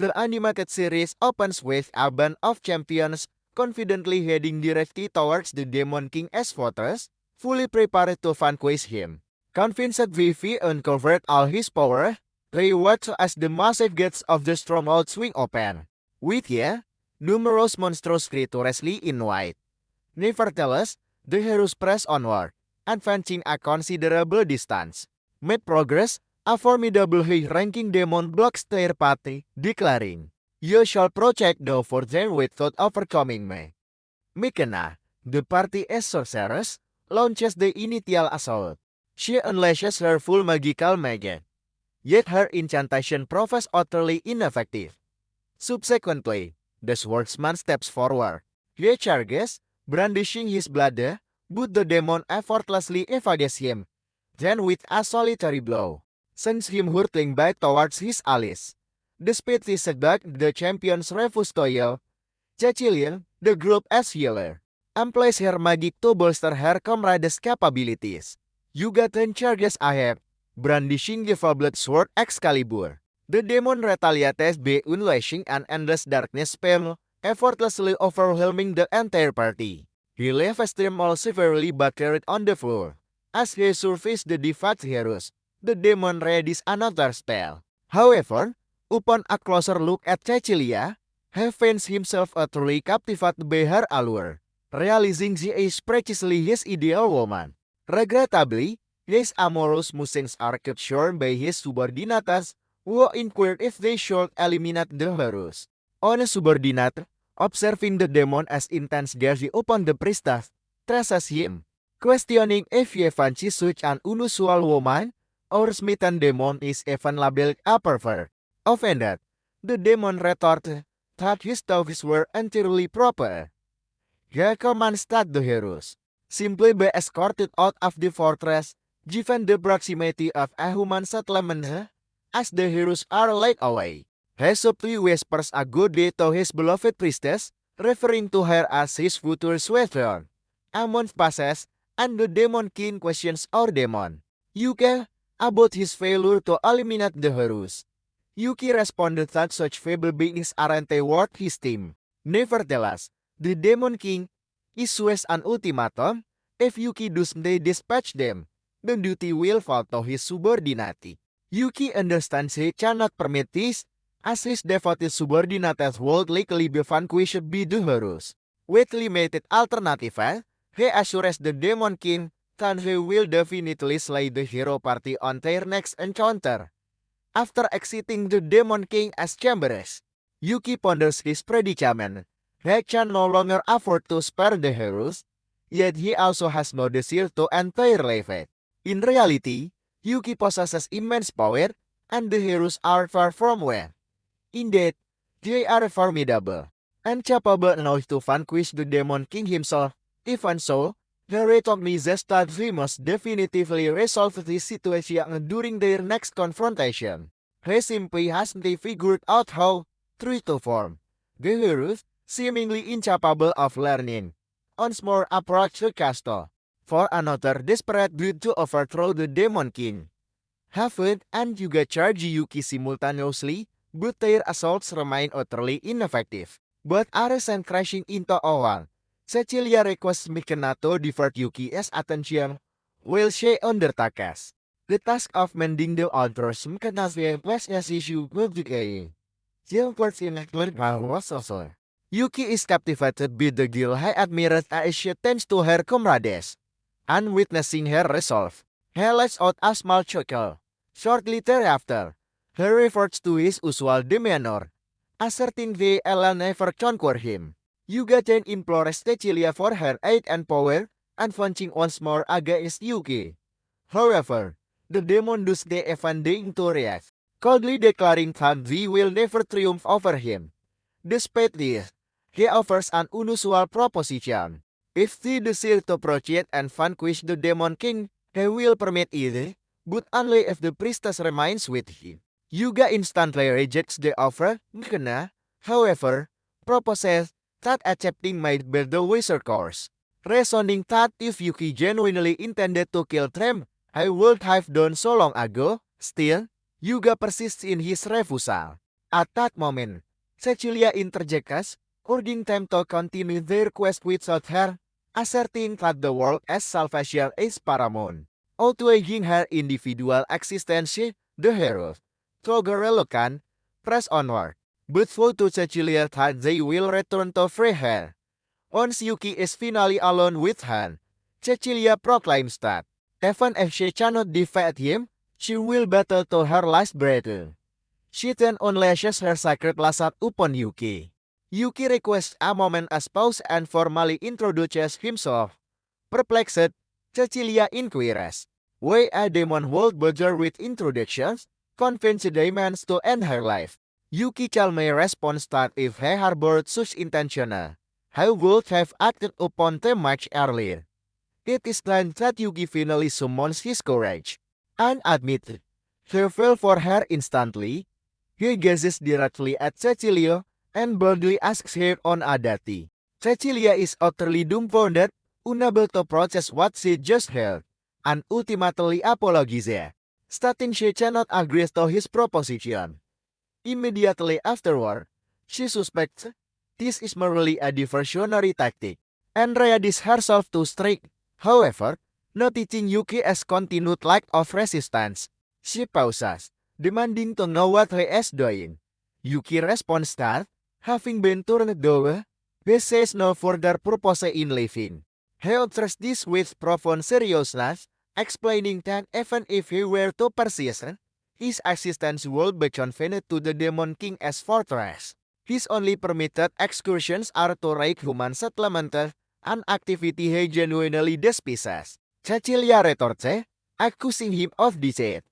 The animated series opens with a band of champions confidently heading directly towards the Demon King as voters, fully prepared to vanquish him. Convinced Vivi uncovered all his power, they watch as the massive gates of the stronghold swing open. With numerous monstrous creatures in white. Nevertheless, the heroes press onward, advancing a considerable distance. Made progress, a formidable high-ranking demon blocks their path, declaring, "You shall protect the fortune without overcoming me." Mykenna, the party as sorceress, launches the initial assault. She unleashes her full magical magic. Yet her incantation proves utterly ineffective. Subsequently, the swordsman steps forward. He charges, brandishing his blade, but the demon effortlessly evades him. Then with a solitary blow, sends him hurtling back towards his allies. Despite this setback, the champions refuse to yield. Cecilia, the group as healer, employs her magic to bolster her comrades' capabilities. Yuga then charges ahead, brandishing the fabled sword Excalibur. The demon retaliates by unleashing an endless darkness spell, effortlessly overwhelming the entire party. He leaves them all severely battered on the floor. As he surfaces the defeated heroes, the demon readies another spell. However, upon a closer look at Cecilia, he finds himself utterly captivated by her allure, realizing she is precisely his ideal woman. Regrettably, his amorous musings are captured by his subordinates, who inquired if they should eliminate the heroes. On a subordinate, observing the demon as intense gaze upon the priestess, traces him, questioning if he fancies such an unusual woman, or smitten demon is even labeled a pervert. Offended, the demon retorted that his thoughts were entirely proper. He commands that the heroes simply be escorted out of the fortress, given the proximity of a human settlement, as the heroes are led away. He subtly whispers a good day to his beloved priestess, referring to her as his future sweetheart. A month passes, and the Demon King questions our demon, Yuki, about his failure to eliminate the heroes. Yuki responded that such feeble beings aren't worth his team. Nevertheless, the Demon King issues an ultimatum. If Yuki doesn't dispatch them, the duty will fall to his subordinate. Yuki understands he cannot permit this, as his devoted subordinates would likely be vanquished by the heroes. With limited alternative, he assures the Demon King that he will definitely slay the hero party on their next encounter. After exiting the Demon King as chamberess, Yuki ponders his predicament. He can no longer afford to spare the heroes, yet he also has no desire to entirely fight. In reality, Yuki possesses immense power, and the heroes are far from weak. Indeed, they are formidable, and capable enough to vanquish the Demon King himself. Even so, he recognizes that he must definitively resolve this situation during their next confrontation. He simply hasn't figured out how, true to form, the heroes, seemingly incapable of learning, once more approach the castle, for another desperate bid to overthrow the Demon King. Haven and Yuga charge Yuki simultaneously, but their assaults remain utterly ineffective. Both are sent crashing into a wall. Cecilia requests Mykenna to divert Yuki's attention, while she undertakes the task of mending the altars. Mykenna's request issue with the game. Yuki is captivated by the girl he admired as she tends to her comrades, and witnessing her resolve, he lets out a small chuckle. Shortly thereafter, he reverts to his usual demeanor, asserting the Ella never conquer him. Yuga then implores Cecilia for her aid and power, advancing once more against Yuki. However, the demon does the even deign to react, coldly declaring that he will never triumph over him. Despite this, he offers an unusual proposition. If he desires to proceed and vanquish the Demon King, he will permit it, but only if the priestess remains with him. Yuga instantly rejects the offer. Mykenna, however, proposes that accepting might be the wiser course, reasoning that if Yuki genuinely intended to kill them, he would have done so long ago. Still, Yuga persists in his refusal. At that moment, Cecilia interjects, urging them to continue their quest without her, asserting that the world as salvation is paramount. Outweighing her individual existence, the heroes, though reluctant, press onward, but vow to Cecilia that they will return to free her. Once Yuki is finally alone with Han, Cecilia proclaims that, even if she cannot defeat him, she will battle to her last breath. She then unleashes her sacred lasso upon Yuki. Yuki requests a moment as pause and formally introduces himself. Perplexed, Cecilia inquires, why a demon would bother with introductions, convince the demons to end her life. Yuki calmly responds that if he harbored such intention, he would have acted upon them much earlier. It is then that Yuki finally summons his courage. Unadmitted, he fell for her instantly. He gazes directly at Cecilia and boldly asks her on a date. Cecilia is utterly dumbfounded, unable to process what she just heard, and ultimately apologizes, stating she cannot agree to his proposition. Immediately afterward, she suspects this is merely a diversionary tactic, and readies herself to strike. However, noticing Yuki's continued lack of resistance, she pauses, demanding to know what he is doing. Yuki responds that, having been turned away, he sees no further purpose in living. He addressed this with profound seriousness, explaining that even if he were to persist, his existence would be confined to the Demon King's fortress. His only permitted excursions are to raid human settlements, an activity he genuinely despises. Cecilia retorts, accusing him of deceit,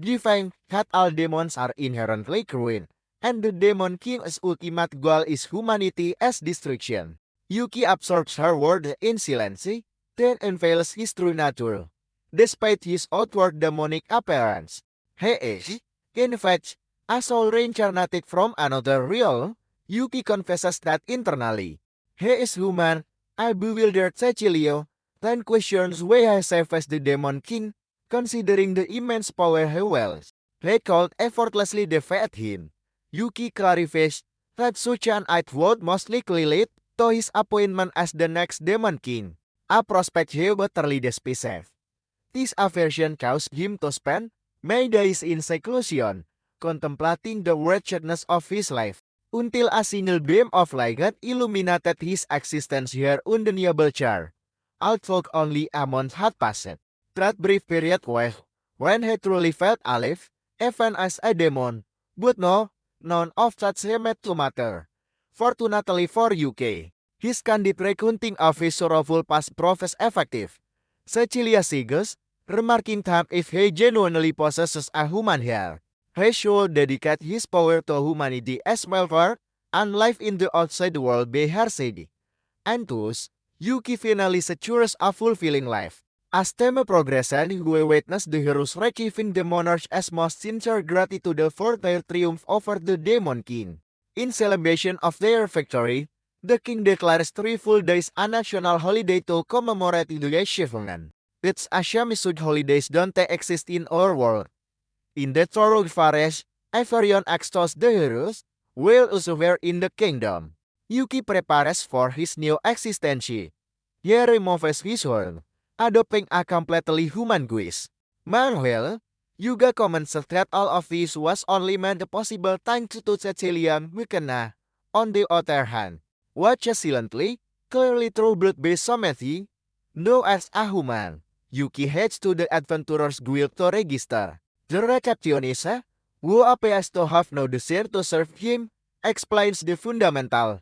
giving that all demons are inherently cruel, and the Demon King's ultimate goal is humanity as destruction. Yuki absorbs her word in silence, then unveils his true nature. Despite his outward demonic appearance, he is, in fact, a soul reincarnated from another realm. Yuki confesses that internally. He is human. A bewildered Cecilia then questions why he saved the Demon King, considering the immense power he wields. He could effortlessly defeat him. Yuki clarifies that such an act would mostly lead to his appointment as the next Demon King, a prospect he bitterly despises. This aversion caused him to spend many days in seclusion, contemplating the wretchedness of his life, until a single beam of light illuminated his existence here undeniable char. Although only a month had passed, that brief period was when he truly felt alive, even as a demon. But no, none of that seemed to matter. Fortunately for UK, his candid recounting of his sorrowful past proves effective. Cecilia sighs, remarking that if he genuinely possesses a human heart, he should dedicate his power to humanity as welfare and life in the outside world be her side. And thus, Yuki finally secures a fulfilling life. As time progresses, we witness the heroes receiving the monarch's most sincere gratitude for their triumph over the Demon King. In celebration of their victory, the king declares 3 full days a national holiday to commemorate the achievement. It's a shame such holidays don't exist in our world. In the thorough forest, Iverion extols the heroes, while elsewhere in the kingdom, Yuki prepares for his new existence. He removes his horn, adopting a completely human guise. Meanwhile, Yuga comments that all of this was only made possible thanks to Cecilia McKenna. On the other hand, watches silently, clearly troubled by something, though as a human, Yuki heads to the Adventurers Guild to register. The receptionist, who appears to have no desire to serve him, explains the fundamental.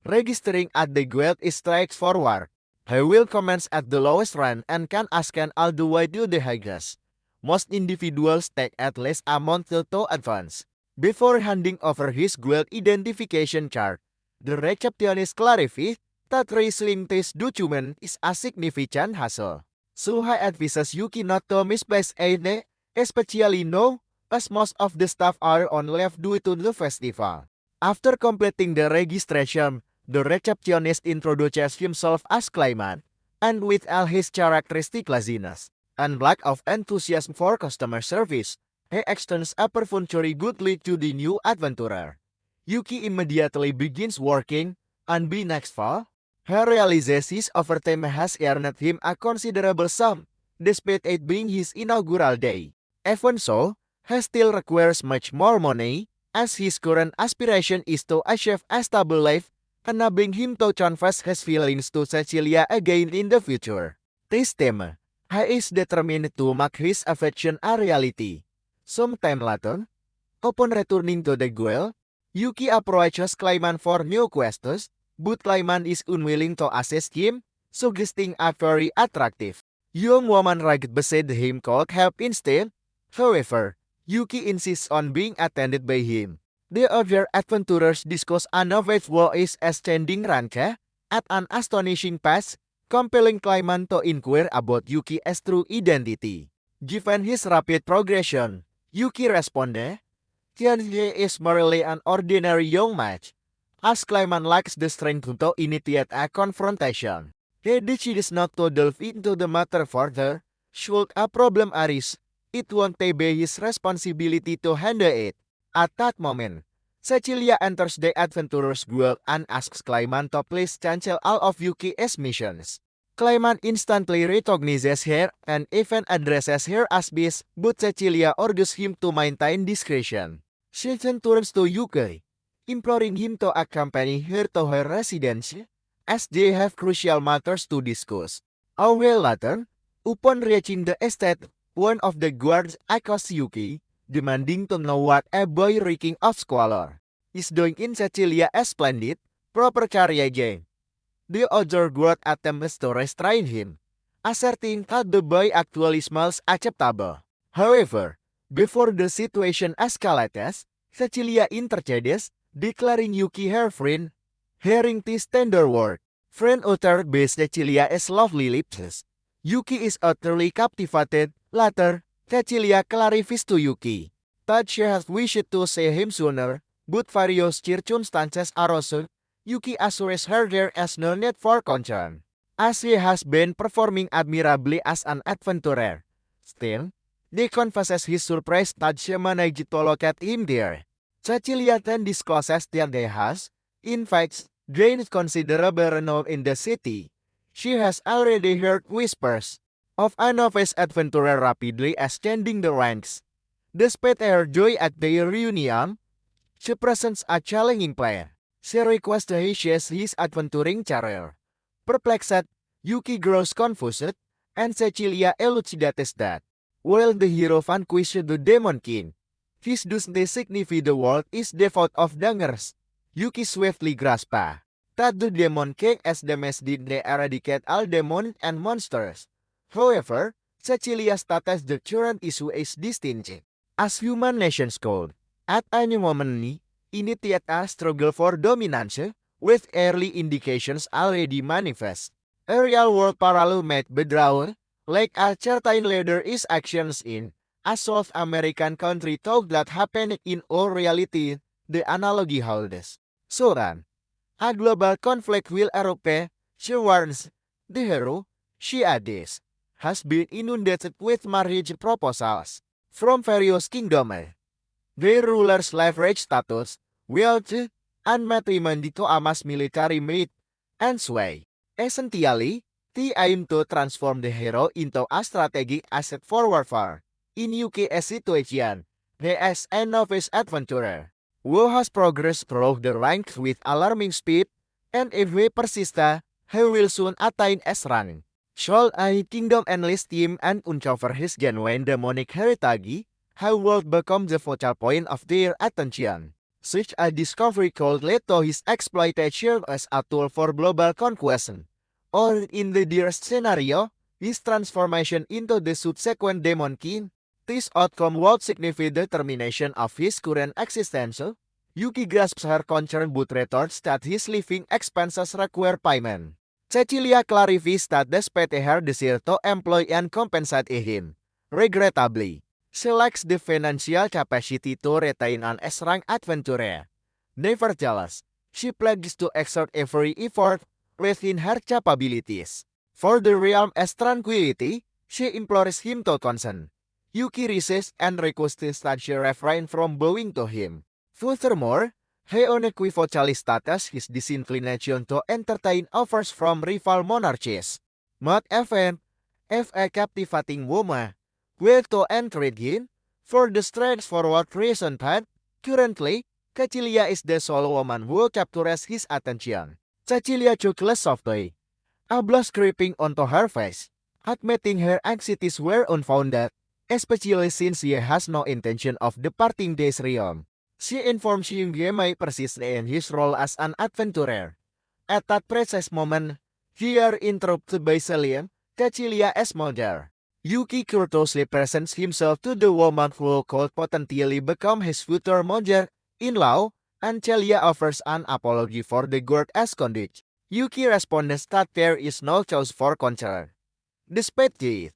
Registering at the guild is straightforward. He will commence at the lowest rank and can ascend all the way to the highest. Most individuals take at least a month to advance. Before handing over his guild identification card, the receptionist clarifies that receiving this document is a significant hassle. So he advises Yuki not to misplace it, especially now, as most of the staff are on leave due to the festival. After completing the registration, the receptionist introduces himself as Clayman, and with all his characteristic laziness and lack of enthusiasm for customer service, he extends a perfunctory goodbye to the new adventurer. Yuki immediately begins working on the next fall. Her realizes over time has earned him a considerable sum, despite it being his inaugural day. Even so, he still requires much more money, as his current aspiration is to achieve a stable life, enabling him to confess his feelings to Cecilia again in the future. This time, he is determined to make his affection a reality. Sometime later, upon returning to the Guild, Yuki approaches Clayman for new quests, but Clayman is unwilling to assist him, suggesting a very attractive young woman ragged beside him could help instead. However, Yuki insists on being attended by him. The other adventurers discuss a novice who is ascending rank at an astonishing pace, compelling Clayman to inquire about Yuki's true identity. Given his rapid progression, Yuki responded, "Tianhe is merely an ordinary young mage." As Clayman lacks the strength to initiate a confrontation, he decides not to delve into the matter further. Should a problem arise, it won't be his responsibility to handle it. At that moment, Cecilia enters the Adventurers Guild and asks Clayman to please cancel all of Yuki's missions. Clayman instantly recognizes her and even addresses her as Beast, but Cecilia urges him to maintain discretion. She then turns to Yuki, imploring him to accompany her to her residence, as they have crucial matters to discuss. A while later, upon reaching the estate, one of the guards accosts Yuki, demanding to know what a boy reeking of squalor is doing in Cecilia's splendid, proper carriage. The other guard attempts to restrain him, asserting that the boy actually smells acceptable. However, before the situation escalates, Cecilia intercedes, declaring Yuki her friend. Hearing this tender word, friend uttered by Cecilia's lovely lips, Yuki is utterly captivated. Later, Cecilia clarifies to Yuki that she has wished to see him sooner, but various circumstances arose. Yuki assures her there is no need for concern, as he has been performing admirably as an adventurer. Still, he confesses his surprise that she managed to locate him there. Cecilia then discloses that he has, in fact, gained considerable renown in the city. She has already heard whispers of a novice adventurer rapidly ascending the ranks. Despite her joy at their reunion, she presents a challenging plan. She requests he shares his adventuring career. Perplexed, Yuki grows confused, and Cecilia elucidates that, while the hero vanquished the Demon King, his doesn't signify the world is devoid of dangers. Yuki swiftly grasps that the Demon King as damaged did eradicate all demons and monsters. However, Cecilia's status the current issue is distinct. As human nations could, at any moment, initiate a struggle for dominance, with early indications already manifest. A real-world parallel might be drawn, like a certain leader is actions in a South American country thought that happened in all reality, the analogy holds. So then, a global conflict will erupt, she warns. The hero, she adds, has been inundated with marriage proposals from various kingdoms. Their rulers leverage status, wealth, and matrimony to amass military might and sway. Essentially, they aim to transform the hero into a strategic asset for warfare. In UK's situation, he is a novice adventurer who has progressed through the ranks with alarming speed, and if he persists, he will soon attain S rank. Should a kingdom enlist him and uncover his genuine demonic heritage, he would become the focal point of their attention. Such a discovery could lead to his exploitation as a tool for global conquest, or in the dearest scenario, his transformation into the subsequent Demon King. This outcome would signify the termination of his current existence. Yuki grasps her concern but retorts that his living expenses require payment. Cecilia clarifies that despite her desire to employ and compensate him, regrettably, she lacks the financial capacity to retain an S-rank adventurer. Nevertheless, she pledges to exert every effort within her capabilities. For the realm's tranquility, she implores him to consent. Yuki resists and requests that she refrain from bowing to him. Furthermore, he unequivocally states his disinclination to entertain offers from rival monarchies. Not even if a captivating woman will to entreat him for the straightforward reason that, currently, Cecilia is the sole woman who captures his attention. Cecilia chuckles softly, a blush creeping onto her face, admitting her anxieties were unfounded, especially since she has no intention of departing this realm. She informs him he may persist in his role as an adventurer. At that precise moment, they are interrupted by Celine, Cecilia's mother. Yuki courteously presents himself to the woman who could potentially become his future mother-in-law, and Celia offers an apology for the girl's conduct. Yuki responds that there is no cause for concern. Despite this,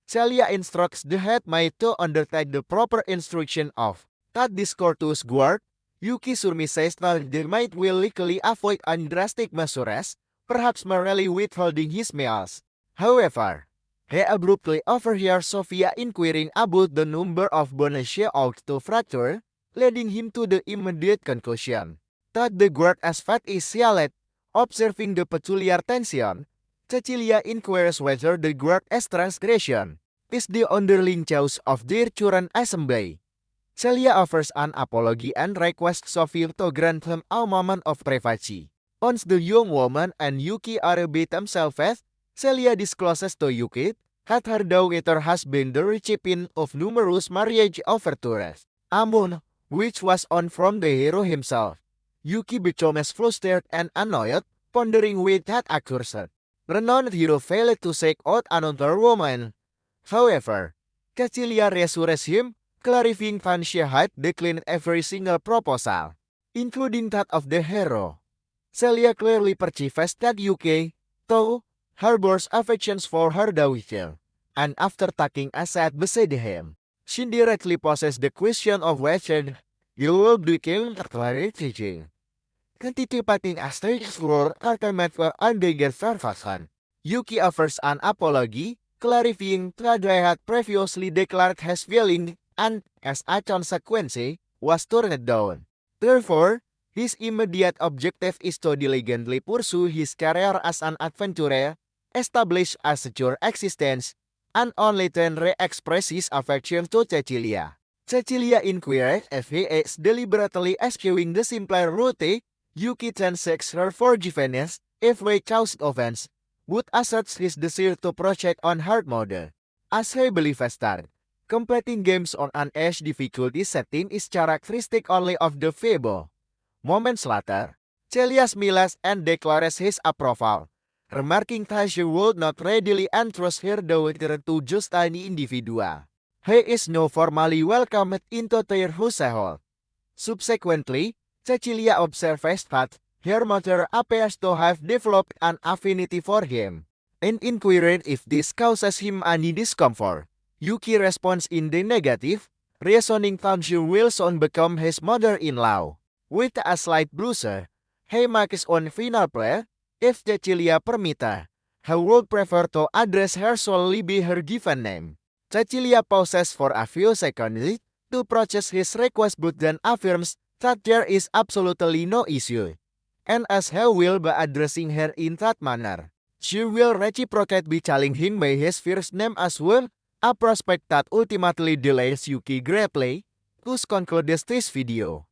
Celia instructs the headmaid to undertake the proper instruction of that discourteous guard. Yuki surmises that the maid will likely avoid undrastic measures, perhaps merely withholding his meals. However, he abruptly overhears Sofia inquiring about the number of bones she ought to fracture, leading him to the immediate conclusion that the guard's fate is sealed. Observing the peculiar tension, Cecilia inquires whether the guard's transgression is the underlying cause of their current assembly. Celia offers an apology and requests Sophia to grant him a moment of privacy. Once the young woman and Yuki are by themselves, Celia discloses to Yuki that her daughter has been the recipient of numerous marriage overtures, among which was one from the hero himself. Yuki becomes flustered and annoyed, pondering with that accusation. Renowned hero failed to seek out another woman. However, Cecilia reassures him, clarifying that she had declined every single proposal, including that of the hero. Celia clearly perceives that Yuki, though, harbors affections for her daughter, and after taking a seat beside him, she directly poses the question of whether you will be killed after teaching. Anticipating Asterix for ultimate unbigger sarcasm, Yuki offers an apology, clarifying that they had previously declared his feeling and, as a consequence, was turned down. Therefore, his immediate objective is to diligently pursue his career as an adventurer, establish a secure existence, and only then re-express his affection to Cecilia. Cecilia inquires if he is deliberately eschewing the simpler route. Yuki then seeks her forgiveness if they caused offense, but asserts his desire to project on hard mode. As he believes that completing games on an edge difficulty setting is characteristic only of the Fable. Moments later, Celia smiles and declares his approval, remarking that she would not readily entrust her daughter to just any individual. He is now formally welcomed into their household. Subsequently, Cecilia observes that her mother appears to have developed an affinity for him, and inquired if this causes him any discomfort. Yuki responds in the negative, reasoning that she will soon become his mother-in-law. With a slight blush, he makes one final plea, if Cecilia permits, he would prefer to address her solely by her given name. Cecilia pauses for a few seconds to process his request but then affirms that there is absolutely no issue, and as he will be addressing her in that manner, she will reciprocate by calling him by his first name as well, a prospect that ultimately delays Yuki greatly. Thus concludes this video.